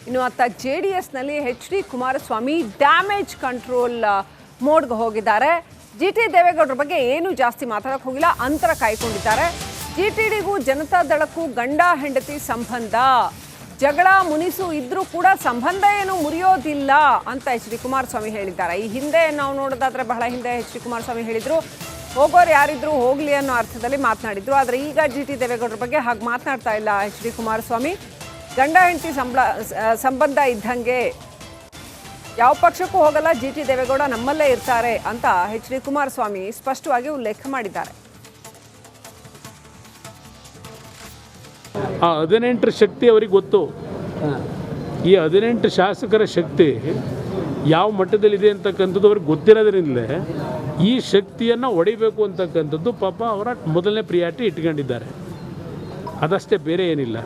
ಇನ್ನು ಅತ್ತ ಜೆಡಿಎಸ್ನಲ್ಲಿ H D Kumaraswamy damage control ಮೋಡ್ಗೆ ಹೋಗಿದ್ದಾರೆ. ಜಿ ಟಿ ದೇವೇಗೌಡರ ಬಗ್ಗೆ ಏನು ಜಾಸ್ತಿ ಮಾತಾಡಕ್ಕೆ ಹೋಗಿಲ್ಲ, ಅಂತರ ಕಾಯ್ಕೊಂಡಿದ್ದಾರೆ. ಜಿಟಿಡಿಗೂ ಜನತಾದಳಕ್ಕೂ ಗಂಡ ಹೆಂಡತಿ ಸಂಬಂಧ, ಜಗಳ ಮುನಿಸು ಇದ್ರೂ ಕೂಡ ಸಂಬಂಧ ಏನು ಮುರಿಯೋದಿಲ್ಲ ಅಂತ ಎಚ್ ಡಿ ಕುಮಾರಸ್ವಾಮಿ ಹೇಳಿದ್ದಾರೆ. ಈ ಹಿಂದೆ ನಾವು ನೋಡೋದಾದ್ರೆ ಬಹಳ ಹಿಂದೆ ಎಚ್ ಡಿ ಕುಮಾರಸ್ವಾಮಿ ಹೇಳಿದ್ರು, ಹೋಗೋರು ಯಾರಿದ್ರು ಹೋಗ್ಲಿ ಅನ್ನೋ ಅರ್ಥದಲ್ಲಿ ಮಾತನಾಡಿದ್ರು. ಆದರೆ ಈಗ ಜಿ ಟಿ ದೇವೇಗೌಡರ ಬಗ್ಗೆ ಹಾಗೆ ಮಾತನಾಡ್ತಾ ಇಲ್ಲ ಎಚ್ ಡಿ ಕುಮಾರಸ್ವಾಮಿ. ಗಂಡ ಹೆಂಡತಿ ಸಂಬಂಧ ಇದ್ದಂಗೆ ಯಾವ ಪಕ್ಷಕ್ಕೂ ಹೋಗಲ್ಲ, ಜಿ ಟಿ ದೇವೇಗೌಡ ನಮ್ಮಲ್ಲೇ ಇರ್ತಾರೆ ಅಂತ ಎಚ್ ಡಿ ಕುಮಾರಸ್ವಾಮಿ ಸ್ಪಷ್ಟವಾಗಿ ಉಲ್ಲೇಖ ಮಾಡಿದ್ದಾರೆ. ಆ 18 ಶಕ್ತಿ ಅವರಿಗೆ ಗೊತ್ತು. ಈ 18 ಶಾಸಕರ ಶಕ್ತಿ ಯಾವ ಮಟ್ಟದಲ್ಲಿದೆ ಅಂತಕ್ಕಂಥದ್ದು ಅವ್ರಿಗೆ ಗೊತ್ತಿರೋದ್ರಿಂದಲೇ ಈ ಶಕ್ತಿಯನ್ನು ಹೊಡಿಬೇಕು ಅಂತಕ್ಕಂಥದ್ದು ಪಾಪ ಅವರ ಮೊದಲನೇ ಪ್ರಿಯಾರಿಟಿ ಇಟ್ಕೊಂಡಿದ್ದಾರೆ. ಅದಷ್ಟೇ, ಬೇರೆ ಏನಿಲ್ಲ.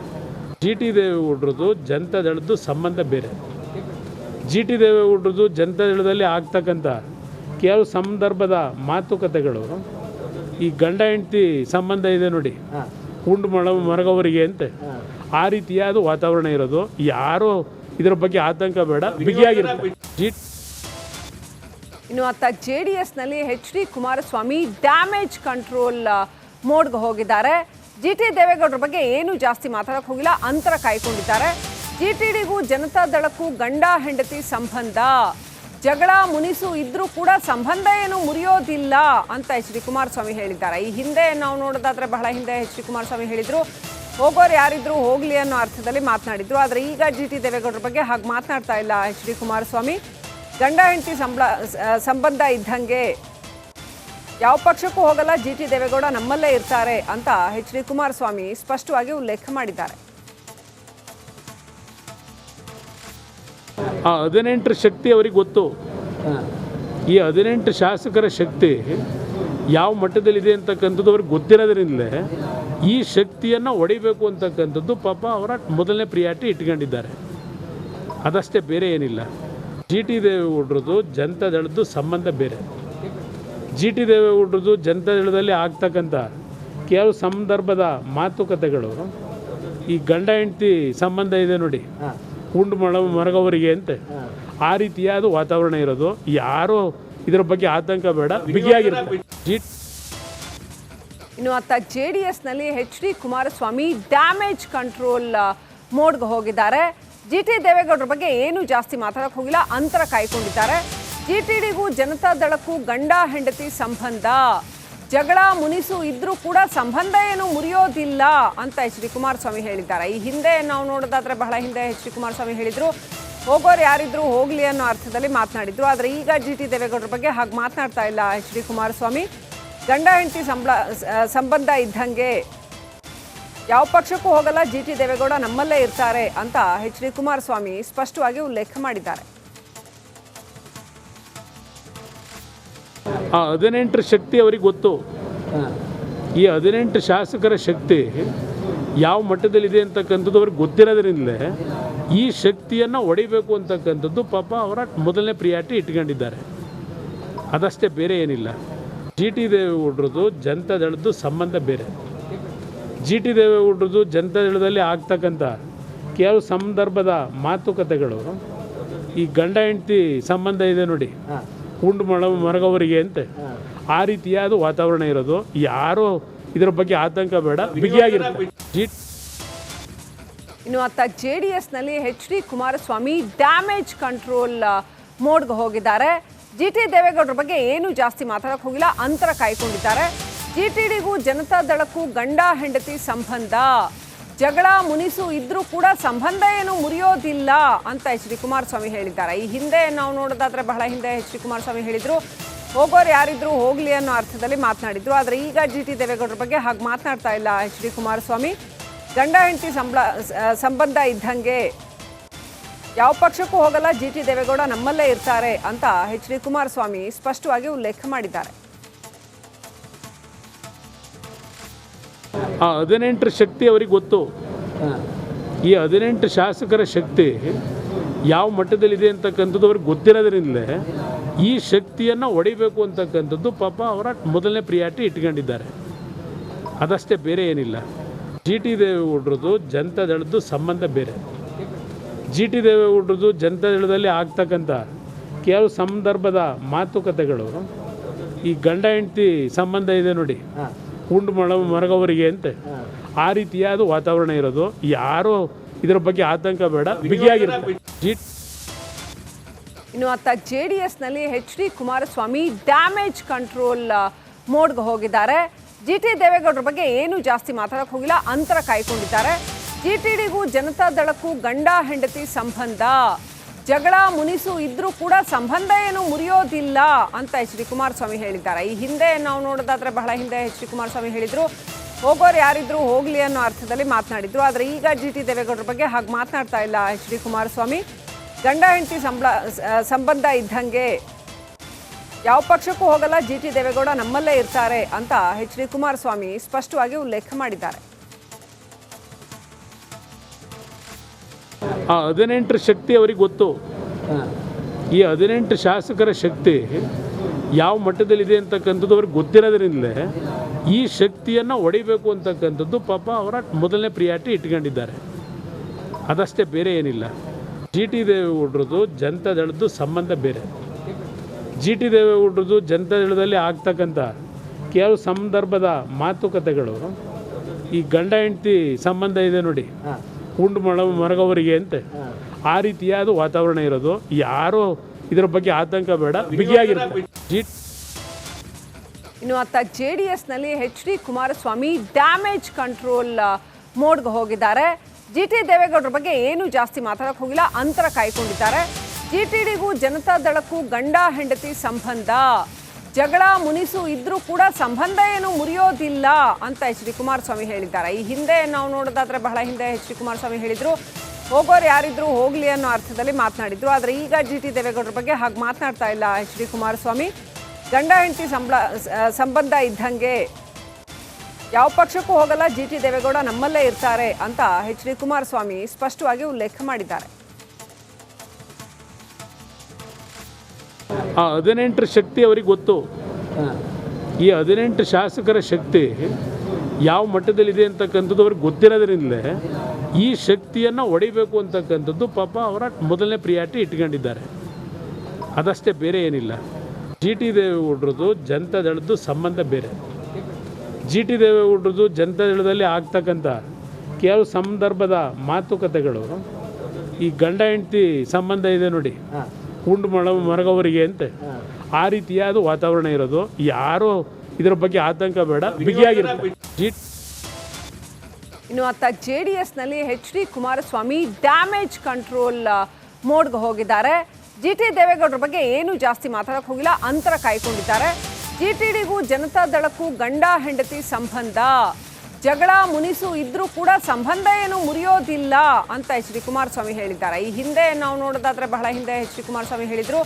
ಜಿ ಟಿ ದೇವೇಗೌಡರದು ಜನತಾದಳದ್ದು ಸಂಬಂಧ ಬೇರೆ. ಜಿ ಟಿ ದೇವೇಗೌಡರದು ಜನತಾದಳದಲ್ಲಿ ಆಗ್ತಕ್ಕಂಥ ಕೆಲವು ಸಂದರ್ಭದ ಮಾತುಕತೆಗಳು, ಈ ಗಂಡ ಹೆಂಡತಿ ಸಂಬಂಧ ಇದೆ ನೋಡಿ, ಉಂಡು ಮರಗವರಿಗೆ ಅಂತ, ಆ ರೀತಿಯಾದ ವಾತಾವರಣ ಇರೋದು. ಯಾರು ಇದರ ಬಗ್ಗೆ ಆತಂಕ ಬೇಡ, ಬಿಗಿಯಾಗಿರುತ್ತೆ. ಇನ್ನು ಅತ್ತ ಜೆಡಿಎಸ್ನಲ್ಲಿ H D Kumaraswamy damage control ಮೋಡ್ಗೆ ಹೋಗಿದ್ದಾರೆ. ಜಿ ಟಿ ದೇವೇಗೌಡರ ಬಗ್ಗೆ ಏನು ಜಾಸ್ತಿ ಮಾತಾಡಕ್ಕೆ ಹೋಗಿಲ್ಲ, ಅಂತರ ಕಾಯ್ಕೊಂಡಿದ್ದಾರೆ. ಜಿಟಿಡಿಗೂ ಜನತಾದಳಕ್ಕೂ ಗಂಡ ಹೆಂಡತಿ ಸಂಬಂಧ, ಜಗಳ ಮುನಿಸು ಇದ್ರೂ ಕೂಡ ಸಂಬಂಧ ಏನು ಮುರಿಯೋದಿಲ್ಲ ಅಂತ ಎಚ್ ಡಿ ಕುಮಾರಸ್ವಾಮಿ ಹೇಳಿದ್ದಾರೆ. ಈ ಹಿಂದೆ ನಾವು ನೋಡೋದಾದ್ರೆ ಬಹಳ ಹಿಂದೆ ಎಚ್ ಡಿ ಕುಮಾರಸ್ವಾಮಿ ಹೇಳಿದ್ರು, ಹೋಗೋರು ಯಾರಿದ್ರು ಹೋಗ್ಲಿ ಅನ್ನೋ ಅರ್ಥದಲ್ಲಿ ಮಾತನಾಡಿದ್ರು. ಆದರೆ ಈಗ ಜಿ ಟಿ ದೇವೇಗೌಡರ ಬಗ್ಗೆ ಹಾಗೆ ಮಾತನಾಡ್ತಾ ಇಲ್ಲ ಎಚ್ ಡಿ ಕುಮಾರಸ್ವಾಮಿ. ಗಂಡ ಹೆಂಡತಿ ಸಂಬಂಧ ಇದ್ದಂಗೆ ಯಾವ ಪಕ್ಷಕ್ಕೂ ಹೋಗಲ್ಲ, ಜಿ ಟಿ ದೇವೇಗೌಡ ನಮ್ಮಲ್ಲೇ ಇರ್ತಾರೆ ಅಂತ ಎಚ್ ಡಿ ಕುಮಾರಸ್ವಾಮಿ ಸ್ಪಷ್ಟವಾಗಿ ಉಲ್ಲೇಖ ಮಾಡಿದ್ದಾರೆ. ಆ 18 ಶಕ್ತಿ ಅವರಿಗೆ ಗೊತ್ತು. ಈ 18 ಶಾಸಕರ ಶಕ್ತಿ ಯಾವ ಮಟ್ಟದಲ್ಲಿದೆ ಅಂತಕ್ಕಂಥದ್ದು ಅವ್ರಿಗೆ ಗೊತ್ತಿರೋದ್ರಿಂದಲೇ ಈ ಶಕ್ತಿಯನ್ನು ಹೊಡಿಬೇಕು ಅಂತಕ್ಕಂಥದ್ದು ಪಾಪ ಅವರ ಮೊದಲನೇ ಪ್ರಿಯಾರಿಟಿ ಇಟ್ಕೊಂಡಿದ್ದಾರೆ. ಅದಷ್ಟೇ, ಬೇರೆ ಏನಿಲ್ಲ. ಜಿ ಟಿ ದೇವೇಗೌಡರದು ಜನತಾದಳದ್ದು ಸಂಬಂಧ ಬೇರೆ. ಜಿ ಟಿ ದೇವೇಗೌಡರದು ಜನತಾದಳದಲ್ಲಿ ಆಗ್ತಕ್ಕಂಥ ಕೆಲವು ಸಂದರ್ಭದ ಮಾತುಕತೆಗಳು, ಈ ಗಂಡ ಹೆಂಡತಿ ಸಂಬಂಧ ಇದೆ ನೋಡಿ, ಉಂಡು ಮರಗವರಿಗೆ ಅಂತ, ಆ ರೀತಿಯಾದ ವಾತಾವರಣ ಇರೋದು. ಯಾರು ಇದರ ಬಗ್ಗೆ ಆತಂಕ ಬೇಡ, ಬಿಗಿಯಾಗಿರುತ್ತೆ. ಇನ್ನು ಅತ್ತ ಜೆಡಿಎಸ್ನಲ್ಲಿ H D Kumaraswamy damage control ಮೋಡ್ಗೆ ಹೋಗಿದ್ದಾರೆ. ಜಿ ಟಿ ದೇವೇಗೌಡರ ಬಗ್ಗೆ ಏನು ಜಾಸ್ತಿ ಮಾತಾಡಕ್ಕೆ ಹೋಗಿಲ್ಲ, ಅಂತರ ಕಾಯ್ಕೊಂಡಿದ್ದಾರೆ. ಜಿಟಿಡಿಗೂ ಜನತಾದಳಕ್ಕೂ ಗಂಡ ಹೆಂಡತಿ ಸಂಬಂಧ, ಜಗಳ ಮುನಿಸು ಇದ್ರೂ ಕೂಡ ಸಂಬಂಧ ಏನು ಮುರಿಯೋದಿಲ್ಲ ಅಂತ ಎಚ್ ಡಿ ಕುಮಾರಸ್ವಾಮಿ ಹೇಳಿದ್ದಾರೆ. ಈ ಹಿಂದೆ ನಾವು ನೋಡೋದಾದ್ರೆ ಬಹಳ ಹಿಂದೆ ಎಚ್ ಡಿ ಕುಮಾರಸ್ವಾಮಿ ಹೇಳಿದ್ರು, ಹೋಗೋರು ಯಾರಿದ್ರು ಹೋಗ್ಲಿ ಅನ್ನೋ ಅರ್ಥದಲ್ಲಿ ಮಾತನಾಡಿದ್ರು. ಆದರೆ ಈಗ ಜಿ ಟಿ ದೇವೇಗೌಡರ ಬಗ್ಗೆ ಹಾಗೆ ಮಾತನಾಡ್ತಾ ಇಲ್ಲ ಎಚ್ ಡಿ ಕುಮಾರಸ್ವಾಮಿ. ಗಂಡ ಹೆಂಡತಿ ಸಂಬಂಧ ಇದ್ದಂಗೆ ಯಾವ ಪಕ್ಷಕ್ಕೂ ಹೋಗಲ್ಲ, ಜಿ ಟಿ ದೇವೇಗೌಡ ನಮ್ಮಲ್ಲೇ ಇರ್ತಾರೆ ಅಂತ ಎಚ್ ಡಿ ಕುಮಾರಸ್ವಾಮಿ ಸ್ಪಷ್ಟವಾಗಿ ಉಲ್ಲೇಖ ಮಾಡಿದ್ದಾರೆ. ಆ 18 ಶಕ್ತಿ ಅವರಿಗೆ ಗೊತ್ತು. ಈ 18 ಶಾಸಕರ ಶಕ್ತಿ ಯಾವ ಮಟ್ಟದಲ್ಲಿದೆ ಅಂತಕ್ಕಂಥದ್ದು ಅವ್ರಿಗೆ ಗೊತ್ತಿರೋದ್ರಿಂದಲೇ ಈ ಶಕ್ತಿಯನ್ನು ಹೊಡಿಬೇಕು ಅಂತಕ್ಕಂಥದ್ದು ಪಾಪ ಅವರ ಮೊದಲನೇ ಪ್ರಿಯಾರಿಟಿ ಇಟ್ಕೊಂಡಿದ್ದಾರೆ. ಅದಷ್ಟೇ, ಬೇರೆ ಏನಿಲ್ಲ. ಜಿ ಟಿ ದೇವೇಗೌಡರದು ಜನತಾದಳದ್ದು ಸಂಬಂಧ ಬೇರೆ. ಜಿ ಟಿ ದೇವೇಗೌಡರದು ಜನತಾದಳದಲ್ಲಿ ಆಗ್ತಕ್ಕಂಥ ಕೆಲವು ಸಂದರ್ಭದ ಮಾತುಕತೆಗಳು, ಈ ಗಂಡ ಹೆಂಡತಿ ಸಂಬಂಧ ಇದೆ ನೋಡಿ, ಉಂಡು ಮರಗವರಿಗೆ ಅಂತ, ಆ ರೀತಿಯಾದ ವಾತಾವರಣ ಇರೋದು. ಯಾರು ಇದರ ಬಗ್ಗೆ ಆತಂಕ ಬೇಡ, ಬಿಗಿಯಾಗಿರುತ್ತೆ. ಇನ್ನು ಅತ್ತ ಜೆಡಿಎಸ್ನಲ್ಲಿ H D Kumaraswamy damage control ಮೋಡ್ಗೆ ಹೋಗಿದ್ದಾರೆ. ಜಿ ಟಿ ದೇವೇಗೌಡರ ಬಗ್ಗೆ ಏನು ಜಾಸ್ತಿ ಮಾತಾಡಕ್ಕೆ ಹೋಗಿಲ್ಲ, ಅಂತರ ಕಾಯ್ಕೊಂಡಿದ್ದಾರೆ. ಜಿಟಿಡಿಗೂ ಜನತಾದಳಕ್ಕೂ ಗಂಡ ಹೆಂಡತಿ ಸಂಬಂಧ, ಜಗಳ ಮುನಿಸು ಇದ್ರೂ ಕೂಡ ಸಂಬಂಧ ಏನು ಮುರಿಯೋದಿಲ್ಲ ಅಂತ ಎಚ್ ಡಿ ಕುಮಾರಸ್ವಾಮಿ ಹೇಳಿದ್ದಾರೆ. ಈ ಹಿಂದೆ ನಾವು ನೋಡೋದಾದ್ರೆ ಬಹಳ ಹಿಂದೆ ಎಚ್ ಡಿ ಕುಮಾರಸ್ವಾಮಿ ಹೇಳಿದ್ರು, ಹೋಗೋರು ಯಾರಿದ್ರು ಹೋಗ್ಲಿ ಅನ್ನೋ ಅರ್ಥದಲ್ಲಿ ಮಾತನಾಡಿದ್ರು. ಆದರೆ ಈಗ ಜಿ ಟಿ ದೇವೇಗೌಡರ ಬಗ್ಗೆ ಹಾಗೆ ಮಾತನಾಡ್ತಾ ಇಲ್ಲ ಎಚ್ ಡಿ ಕುಮಾರಸ್ವಾಮಿ. ಗಂಡ ಹೆಂಡತಿ ಸಂಬಂಧ ಇದ್ದಂಗೆ ಯಾವ ಪಕ್ಷಕ್ಕೂ ಹೋಗಲ್ಲ, ಜಿ ಟಿ ದೇವೇಗೌಡ ನಮ್ಮಲ್ಲೇ ಇರ್ತಾರೆ ಅಂತ ಎಚ್ ಡಿ ಕುಮಾರಸ್ವಾಮಿ ಸ್ಪಷ್ಟವಾಗಿ ಉಲ್ಲೇಖ ಮಾಡಿದ್ದಾರೆ. ಆ 18 ಶಕ್ತಿ ಅವರಿಗೆ ಗೊತ್ತು. ಈ 18 ಶಾಸಕರ ಶಕ್ತಿ ಯಾವ ಮಟ್ಟದಲ್ಲಿದೆ ಅಂತಕ್ಕಂಥದ್ದು ಅವ್ರಿಗೆ ಗೊತ್ತಿರೋದ್ರಿಂದಲೇ ಈ ಶಕ್ತಿಯನ್ನು ಹೊಡಿಬೇಕು ಅಂತಕ್ಕಂಥದ್ದು ಪಾಪ ಅವರ ಮೊದಲನೇ ಪ್ರಿಯಾರಿಟಿ ಇಟ್ಕೊಂಡಿದ್ದಾರೆ. ಅದಷ್ಟೇ, ಬೇರೆ ಏನಿಲ್ಲ. ಜಿ ಟಿ ದೇವೇಗೌಡರದು ಜನತಾದಳದ್ದು ಸಂಬಂಧ ಬೇರೆ. ಜಿ ಟಿ ದೇವೇಗೌಡರದು ಜನತಾದಳದಲ್ಲಿ ಆಗ್ತಕ್ಕಂಥ ಕೆಲವು ಸಂದರ್ಭದ ಮಾತುಕತೆಗಳು ಈ ಗಂಡ ಹೆಂಡತಿ ಸಂಬಂಧ ಇದೆ ನೋಡಿ, ಉಂಡು ಮರಗವರಿಗೆ ಅಂತೆ, ಆ ರೀತಿಯಾದ ವಾತಾವರಣ ಇರೋದು. ಯಾರು ಇದರ ಬಗ್ಗೆ ಆತಂಕ ಬೇಡ, ಬಿಗಿಯಾಗಿರುತ್ತೆ. ಇನ್ನು ಅತ್ತ JDSನಲ್ಲಿ HD ಕುಮಾರಸ್ವಾಮಿ ಡ್ಯಾಮೇಜ್ ಕಂಟ್ರೋಲ್ ಮೋಡ್ಗೆ ಹೋಗಿದ್ದಾರೆ. GT ದೇವೇಗೌಡರ ಬಗ್ಗೆ ಏನು ಜಾಸ್ತಿ ಮಾತಾಡಕ್ಕೆ ಹೋಗಿಲ್ಲ, ಅಂತರ ಕಾಯ್ಕೊಂಡಿದ್ದಾರೆ. GTಡಿಗೂ ಜನತಾದಳಕ್ಕೂ ಗಂಡ ಹೆಂಡತಿ ಸಂಬಂಧ, ಜಗಳ ಮುನಿಸು ಇದ್ರೂ ಕೂಡ ಸಂಬಂಧ ಏನು ಮುರಿಯೋದಿಲ್ಲ ಅಂತ HD ಕುಮಾರಸ್ವಾಮಿ ಹೇಳಿದ್ದಾರೆ. ಈ ಹಿಂದೆ ನಾವು ನೋಡೋದಾದ್ರೆ ಬಹಳ ಹಿಂದೆ HD ಕುಮಾರಸ್ವಾಮಿ ಹೇಳಿದ್ರು, ಹೋಗೋರು ಯಾರಿದ್ರು ಹೋಗ್ಲಿ ಅನ್ನೋ ಅರ್ಥದಲ್ಲಿ ಮಾತನಾಡಿದ್ರು. ಆದರೆ ಈಗ GT ದೇವೇಗೌಡರ ಬಗ್ಗೆ ಹಾಗೆ ಮಾತನಾಡ್ತಾ ಇಲ್ಲ HD ಕುಮಾರಸ್ವಾಮಿ. ಗಂಡ ಹೆಂಡತಿ ಸಂಬಂಧ ಇದ್ದಂಗೆ ಯಾವ ಪಕ್ಷಕ್ಕೂ ಹೋಗಲ್ಲ, GT ದೇವೇಗೌಡ ನಮ್ಮಲ್ಲೇ ಇರ್ತಾರೆ ಅಂತ HD ಕುಮಾರಸ್ವಾಮಿ ಸ್ಪಷ್ಟವಾಗಿ ಉಲ್ಲೇಖ ಮಾಡಿದ್ದಾರೆ. ಆ 18 ಶಕ್ತಿ ಅವರಿಗೆ ಗೊತ್ತು. ಈ 18 ಶಾಸಕರ ಶಕ್ತಿ ಯಾವ ಮಟ್ಟದಲ್ಲಿದೆ ಅಂತಕ್ಕಂಥದ್ದು ಅವ್ರಿಗೆ ಗೊತ್ತಿರೋದ್ರಿಂದಲೇ ಈ ಶಕ್ತಿಯನ್ನು ಹೊಡಿಬೇಕು ಅಂತಕ್ಕಂಥದ್ದು ಪಾಪ ಅವರ ಮೊದಲನೇ ಪ್ರಿಯಾರಿಟಿ ಇಟ್ಕೊಂಡಿದ್ದಾರೆ. ಅದಷ್ಟೇ, ಬೇರೆ ಏನಿಲ್ಲ. GT ದೇವೇಗೌಡರದು ಜನತಾದಳದ್ದು ಸಂಬಂಧ ಬೇರೆ. GT ದೇವೇಗೌಡರದು ಜನತಾದಳದಲ್ಲಿ ಆಗ್ತಕ್ಕಂಥ ಕೆಲವು ಸಂದರ್ಭದ ಮಾತುಕತೆಗಳು ಈ ಗಂಡ ಹೆಂಡತಿ ಸಂಬಂಧ ಇದೆ ನೋಡಿ, ಉಂಡು ಮರಗವರಿಗೆ ಅಂತೆ, ಆ ರೀತಿಯಾದ ವಾತಾವರಣ ಇರೋದು. ಯಾರು ಇದರ ಬಗ್ಗೆ ಆತಂಕ ಬೇಡ, ಬಿಗಿಯಾಗಿರುತ್ತೆ. ಇನ್ನು ಅತ್ತ JDSನಲ್ಲಿ HD ಕುಮಾರಸ್ವಾಮಿ ಡ್ಯಾಮೇಜ್ ಕಂಟ್ರೋಲ್ ಮೋಡ್ಗೆ ಹೋಗಿದ್ದಾರೆ. GT ದೇವೇಗೌಡರ ಬಗ್ಗೆ ಏನು ಜಾಸ್ತಿ ಮಾತಾಡಕ್ಕೆ ಹೋಗಿಲ್ಲ, ಅಂತರ ಕಾಯ್ಕೊಂಡಿದ್ದಾರೆ. GTಡಿಗೂ ಜನತಾದಳಕ್ಕೂ ಗಂಡ ಹೆಂಡತಿ ಸಂಬಂಧ, ಜಗಳ ಮುನಿಸು ಇದ್ರೂ ಕೂಡ ಸಂಬಂಧ ಏನು ಮುರಿಯೋದಿಲ್ಲ ಅಂತ HD ಕುಮಾರಸ್ವಾಮಿ ಹೇಳಿದ್ದಾರೆ. ಈ ಹಿಂದೆ ನಾವು ನೋಡೋದಾದ್ರೆ ಬಹಳ ಹಿಂದೆ HD ಕುಮಾರಸ್ವಾಮಿ ಹೇಳಿದ್ರು, ಹೋಗೋರು ಯಾರಿದ್ರು ಹೋಗ್ಲಿ ಅನ್ನೋ ಅರ್ಥದಲ್ಲಿ ಮಾತನಾಡಿದ್ರು. ಆದರೆ ಈಗ GT ದೇವೇಗೌಡರ ಬಗ್ಗೆ ಹಾಗೆ ಮಾತನಾಡ್ತಾ ಇಲ್ಲ HD ಕುಮಾರಸ್ವಾಮಿ. ಗಂಡ ಹೆಂಡತಿ ಸಂಬಂಧ ಇದ್ದಂಗೆ ಯಾವ ಪಕ್ಷಕ್ಕೂ ಹೋಗಲ್ಲ, GT ದೇವೇಗೌಡ ನಮ್ಮಲ್ಲೇ ಇರ್ತಾರೆ ಅಂತ HD ಕುಮಾರಸ್ವಾಮಿ ಸ್ಪಷ್ಟವಾಗಿ ಉಲ್ಲೇಖ ಮಾಡಿದ್ದಾರೆ. ಆ 18 ಶಕ್ತಿ ಅವರಿಗೆ ಗೊತ್ತು. ಈ 18 ಶಾಸಕರ ಶಕ್ತಿ ಯಾವ ಮಟ್ಟದಲ್ಲಿದೆ ಅಂತಕ್ಕಂಥದ್ದು ಅವ್ರಿಗೆ ಗೊತ್ತಿರೋದ್ರಿಂದಲೇ ಈ ಶಕ್ತಿಯನ್ನು ಹೊಡಿಬೇಕು ಅಂತಕ್ಕಂಥದ್ದು ಪಾಪ ಅವರ ಮೊದಲನೇ ಪ್ರಿಯಾರಿಟಿ ಇಟ್ಕೊಂಡಿದ್ದಾರೆ. ಅದಷ್ಟೇ, ಬೇರೆ ಏನಿಲ್ಲ. GT ದೇವೇಗೌಡರದು ಜನತಾದಳದ್ದು ಸಂಬಂಧ ಬೇರೆ. GT ದೇವೇಗೌಡರದು ಜನತಾದಳದಲ್ಲಿ ಆಗ್ತಕ್ಕಂಥ ಕೆಲವು ಸಂದರ್ಭದ ಮಾತುಕತೆಗಳು ಈ ಗಂಡ ಹೆಂಡತಿ ಸಂಬಂಧ ಇದೆ ನೋಡಿ, ಉಂಡು ಮರಗವರಿಗೆ ಅಂತೆ, ಆ ರೀತಿಯಾದ ವಾತಾವರಣ ಇರೋದು. ಯಾರು ಇದರ ಬಗ್ಗೆ ಆತಂಕ ಬೇಡ, ಬಿಗಿಯಾಗಿರುತ್ತೆ. ಇನ್ನು ಅತ್ತ JDSನಲ್ಲಿ HD ಕುಮಾರಸ್ವಾಮಿ ಡ್ಯಾಮೇಜ್ ಕಂಟ್ರೋಲ್ ಮೋಡ್ಗೆ ಹೋಗಿದ್ದಾರೆ. GT ದೇವೇಗೌಡರ ಬಗ್ಗೆ ಏನು ಜಾಸ್ತಿ ಮಾತಾಡಕ್ಕೆ ಹೋಗಿಲ್ಲ, ಅಂತರ ಕಾಯ್ಕೊಂಡಿದ್ದಾರೆ. GTಡಿಗೂ ಜನತಾದಳಕ್ಕೂ ಗಂಡ ಹೆಂಡತಿ ಸಂಬಂಧ, ಜಗಳ ಮುನಿಸು ಇದ್ರೂ ಕೂಡ ಸಂಬಂಧ ಏನು ಮುರಿಯೋದಿಲ್ಲ ಅಂತ HD ಕುಮಾರಸ್ವಾಮಿ ಹೇಳಿದ್ದಾರೆ. ಈ ಹಿಂದೆ ನಾವು ನೋಡೋದಾದ್ರೆ ಬಹಳ ಹಿಂದೆ HD ಕುಮಾರಸ್ವಾಮಿ ಹೇಳಿದ್ರು,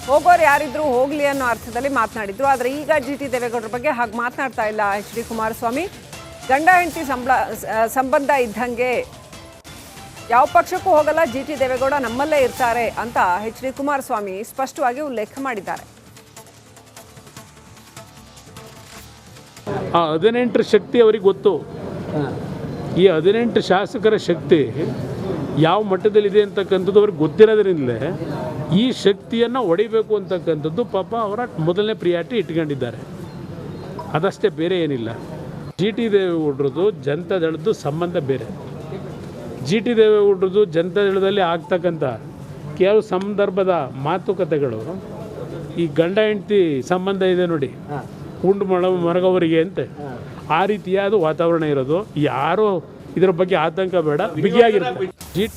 ಹೋಗೋರು ಯಾರಿದ್ರು ಹೋಗ್ಲಿ ಅನ್ನೋ ಅರ್ಥದಲ್ಲಿ ಮಾತನಾಡಿದ್ರು. ಆದರೆ ಈಗ GT ದೇವೇಗೌಡರ ಬಗ್ಗೆ ಹಾಗೆ ಮಾತನಾಡ್ತಾ ಇಲ್ಲ HD ಕುಮಾರಸ್ವಾಮಿ. ಗಂಡ ಹೆಂಡತಿ ಸಂಬಂಧ ಇದ್ದಂಗೆ ಯಾವ ಪಕ್ಷಕ್ಕೂ ಹೋಗಲ್ಲ, GT ದೇವೇಗೌಡ ನಮ್ಮಲ್ಲೇ ಇರ್ತಾರೆ ಅಂತ HD ಕುಮಾರಸ್ವಾಮಿ ಸ್ಪಷ್ಟವಾಗಿ ಉಲ್ಲೇಖ ಮಾಡಿದ್ದಾರೆ. ಆ 18 ಶಕ್ತಿ ಅವರಿಗೆ ಗೊತ್ತು. ಈ 18 ಶಾಸಕರ ಶಕ್ತಿ ಯಾವ ಮಟ್ಟದಲ್ಲಿದೆ ಅಂತಕ್ಕಂಥದ್ದು ಅವ್ರಿಗೆ ಗೊತ್ತಿರೋದ್ರಿಂದಲೇ ಈ ಶಕ್ತಿಯನ್ನು ಹೊಡಿಬೇಕು ಅಂತಕ್ಕಂಥದ್ದು ಪಾಪ ಅವರ ಮೊದಲನೇ ಪ್ರಿಯಾರಿಟಿ ಇಟ್ಕೊಂಡಿದ್ದಾರೆ. ಅದಷ್ಟೇ, ಬೇರೆ ಏನಿಲ್ಲ. GT ದೇವೇಗೌಡರದು ಜನತಾದಳದ್ದು ಸಂಬಂಧ ಬೇರೆ. GT ದೇವೇಗೌಡರದು ಜನತಾದಳದಲ್ಲಿ ಆಗ್ತಕ್ಕಂಥ ಕೆಲವು ಸಂದರ್ಭದ ಮಾತುಕತೆಗಳು ಈ ಗಂಡ ಹೆಂಡತಿ ಸಂಬಂಧ ಇದೆ ನೋಡಿ, ಉಂಡು ಮರಗವರಿಗೆ ಅಂತೆ, ಆ ರೀತಿಯಾದ ವಾತಾವರಣ ಇರೋದು. ಯಾರು ಇದರ ಬಗ್ಗೆ ಆತಂಕ ಬೇಡ, ಬಿಗಿಯಾಗಿರುತ್ತೆ.